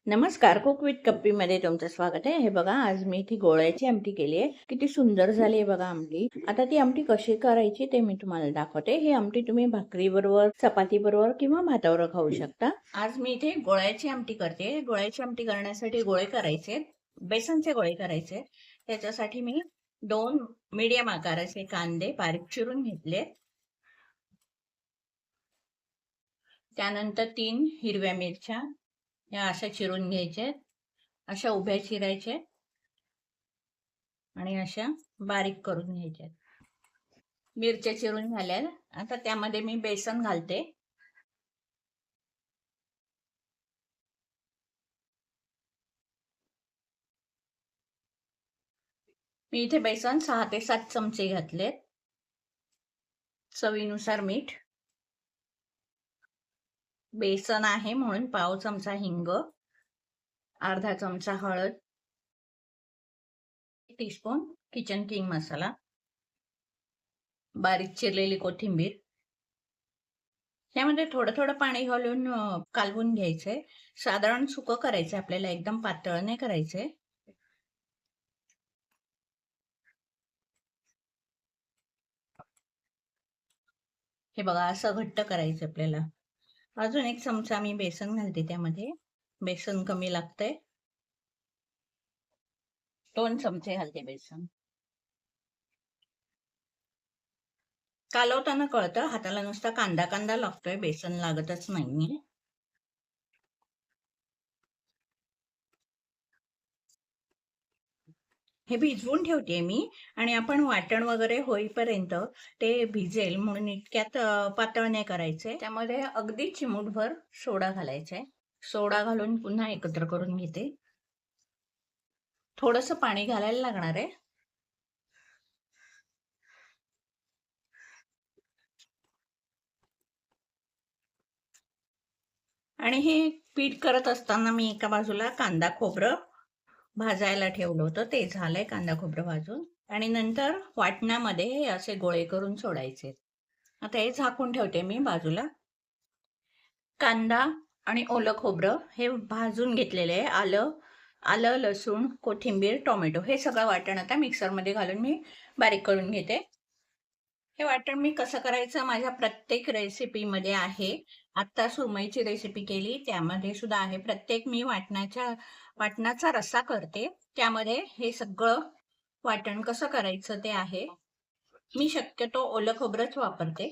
नमस्कार, cook with कप्पी मध्ये तुमचं स्वागत आहे. हे बघा, आज मी इथे गोळ्याची आमटी केली आहे. किती सुंदर झाली आहे बघा आमटी. आता ती आमटी कशी करायची ते मी तुम्हाला दाखवते. ही आमटी तुम्ही भाकरी बरोबर, चपाती बरोबर किंवा भातावर खाऊ शकता. आज मी इथे गोळ्याची आमटी करते. गोळ्याची आमटी करण्यासाठी गोळे करायचे, बेसनचे गोळे करायचे. त्याच्यासाठी मी 2 मीडियम आकाराचे कांदे बारीक चिरून घेतले. त्यानंतर 3 हिरव्या मिरच्या या अशा चिरून घ्यायच्या, अशा उभ्या चिरायच्या आणि अशा बारीक करून घ्यायच्या. मिरच्या चिरून झाल्या. आता त्यामध्ये मी बेसन घालते. मी इथे बेसन 6 ते 7 चमचे घातले. चवीनुसार मीठ. बेसन आहे म्हणून पाव चमचा हिंग, अर्धा चमचा हळद, 1 टीस्पून किचन किंग मसाला, बारीक चिरलेली कोथिंबीर. त्यामध्ये थोडं थोडं पाणी घालून कालवून घ्यायचंय. साधारण सुकं करायचंय आपल्याला, एकदम पातळ नाही करायचंय. हे बघा, असं घट्ट करायचं आपल्याला. अजून 1 चमचा मी बेसन घालते त्यामध्ये. बेसन कमी लागतंय. 2 चमचे घालते बेसन. कालवताना कळतं, हाताला नुसता कांदा कांदा लागतोय, बेसन लागतच नाहीये. हे भिजवून ठेवते मी आणि आपण वाटण वगैरे होईपर्यंत ते भिजेल म्हणून इतक्यात पातळ नाही करायचे. त्यामध्ये अगदी चिमूटभर सोडा घालायचंय. सोडा घालून पुन्हा एकत्र करून घेते. थोडंसं पाणी घालायला लागणार आहे. आणि हे पीठ करत असताना मी एका बाजूला कांदा खोबरं भाजायला ठेवलं होतं. ते झालंय कांदा खोबरं भाजून. आणि नंतर वाटणामध्ये हे असे गोळे करून सोडायचे. आता हे झाकून ठेवते मी बाजूला. कांदा आणि ओलं खोबरं हे भाजून घेतलेले आहे. आलं, लसूण, कोथिंबीर, टोमॅटो हे सगळं वाटण आता मिक्सरमध्ये घालून मी बारीक करून घेते. हे वाटण मी कसं करायचं माझ्या प्रत्येक रेसिपीमध्ये आहे. आता सुरमईची रेसिपी केली त्यामध्ये सुद्धा आहे. प्रत्येक मी वाटणाचा रस्सा करते त्यामध्ये हे सगळं वाटण कसं करायचं ते आहे. मी शक्यतो ओलं खोबरंच वापरते.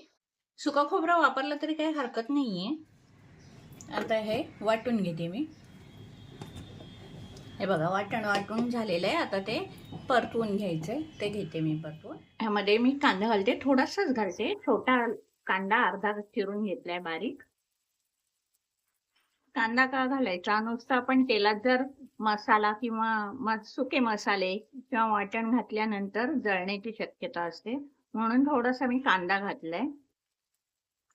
सुकं खोबरं वापरलं तरी काही हरकत नाहीये. आता हे वाटून घेते मी. हे बघा, वाटून झालेलं आहे. आता ते परतवून घ्यायचंय. ते घेते मी परतवून. ह्यामध्ये मी कांदा घालते, थोडासाच घालते. छोटा कांदा अर्धा चिरून घेतलाय बारीक. कांदा का घालायचा, नुसतं आपण तेलात जर मसाला किंवा सुके मसाले किंवा वाटण घातल्यानंतर जळण्याची शक्यता असते, म्हणून थोडासा मी कांदा घातलाय.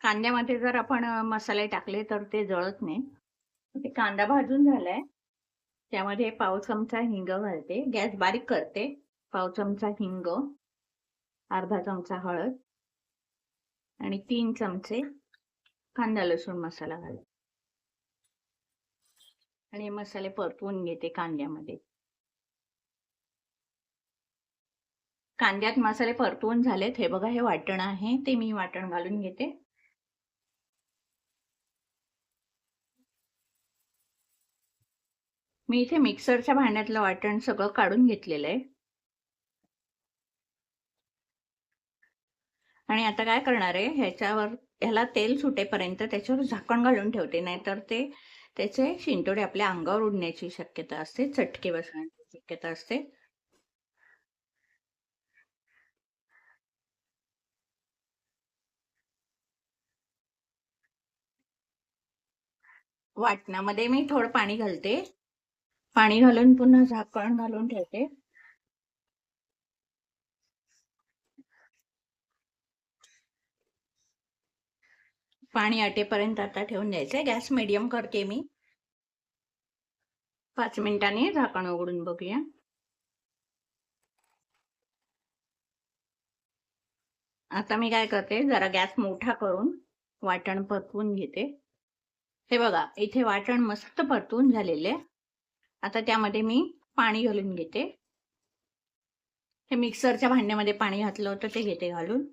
कांद्यामध्ये जर आपण मसाले टाकले तर ते जळत नाही. ते कांदा भाजून झालाय. त्यामध्ये पाव चमचा हिंग घालते. गॅस बारीक करते. पाव चमचा हिंग, अर्धा चमचा हळद आणि 3 चमचे कांदा लसूण मसाला घालते आणि मसाले परतवून घेते कांद्यामध्ये. कांद्यात मसाले परतवून झालेत. हे बघा, हे वाटण आहे ते मी वाटण घालून घेते. मी इथे मिक्सरच्या भांड्यातलं वाटण सगळं काढून घेतलेलं आहे. आणि आता काय करणार आहे, ह्याला तेल सुटेपर्यंत त्याच्यावर झाकण घालून ठेवते. नाहीतर त्याचे शिंतोडे आपल्या अंगावर उडण्याची शक्यता असते, चटके बसण्याची शक्यता असते. वाटणामध्ये मी थोडं पाणी घालते. पाणी घालून पुन्हा झाकण घालून ठेवते. पाणी आटेपर्यंत आता ठेवून द्यायचंय. गॅस मीडियम करते मी. 5 मिनिटांनी झाकण उघडून बघूया. आता मी काय करते, जरा गॅस मोठा करून वाटण परतवून घेते. हे बघा, इथे वाटण मस्त परतून झालेले. आता त्यामध्ये मी पाणी घालून घेते. हे मिक्सरच्या भांड्यामध्ये पाणी घातलं होतं ते घेते घालून.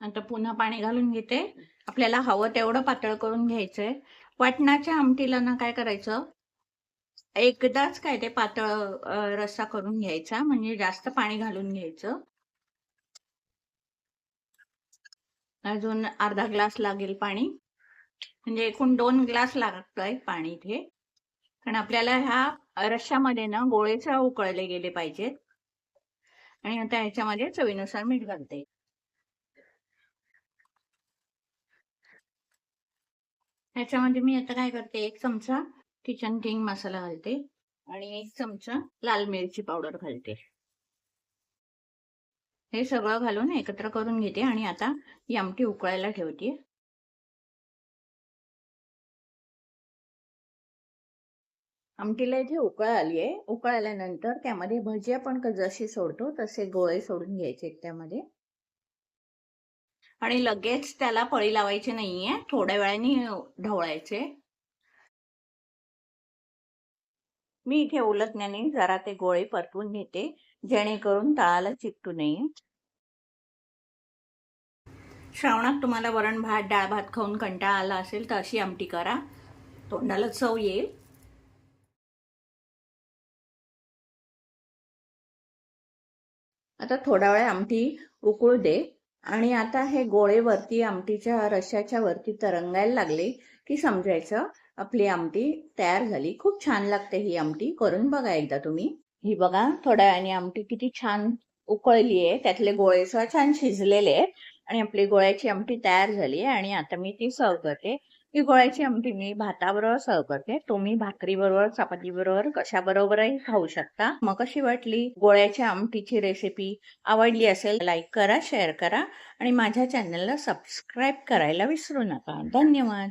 आता पुन्हा पाणी घालून घेते. आपल्याला हवं तेवढं पातळ करून घ्यायचंय. वाटणाच्या आमटीला ना काय करायचं, एकदाच काय ते पातळ रस्सा करून घ्यायचा, म्हणजे जास्त पाणी घालून घ्यायचं. अजून अर्धा ग्लास लागेल पाणी, म्हणजे एकूण 2 ग्लास लागतंय पाणी इथे. कारण आपल्याला ह्या रश्श्यामध्ये ना गोळेच उकळले गेले पाहिजेत. आणि आता ह्याच्यामध्ये चवीनुसार मीठ घालते. ह्याच्यामध्ये मी आता काय करते, 1 चमचा किचन किंग मसाला घालते आणि 1 चमचा लाल मिरची पावडर घालते. हे सगळं घालून एकत्र करून घेते आणि आता ही आमटी उकळायला ठेवते. आमटीला इथे उकळ आली आहे. उकळ आल्यानंतर त्यामध्ये भजी आपण जशी सोडतो तसे गोळे सोडून घ्यायचे त्यामध्ये. आणि लगेच त्याला पळी लावायची नाहीये, थोड्या वेळाने ढवळायचे. मी इथे उलटण्याने जरा ते गोळे परतवून घेते, जेणेकरून तळाला चिकटू नये. श्रावणात तुम्हाला वरण भात, डाळ भात खाऊन कंटाळा आला असेल तर अशी आमटी करा, तोंडाला चव येईल. आता थोडा वेळ आमटी उकळू दे. आणि आता हे गोळे वरती आमटीच्या रश्श्याच्या वरती तरंगायला लागले की समजायचं आपली आमटी तयार झाली. खूप छान लागते ही आमटी, करून बघा एकदा तुम्ही. ही बघा, थोड्या वेळाने आमटी किती छान उकळली आहे, त्यातले गोळे सुद्धा छान शिजलेले आहेत आणि आपली गोळ्याची आमटी तयार झाली आहे. आणि आता मी ती सर्व करते. ही गोळ्याची आमटी मी भाताबरोबर सर्व करते. तुम्ही भाकरी बरोबर, चपाती बरोबर, कशा बरोबरही खाऊ शकता. मग कशी वाटली गोळ्याच्या आमटीची रेसिपी? आवडली असेल लाईक करा, शेअर करा आणि माझ्या चॅनलला सबस्क्राईब करायला विसरू नका. धन्यवाद.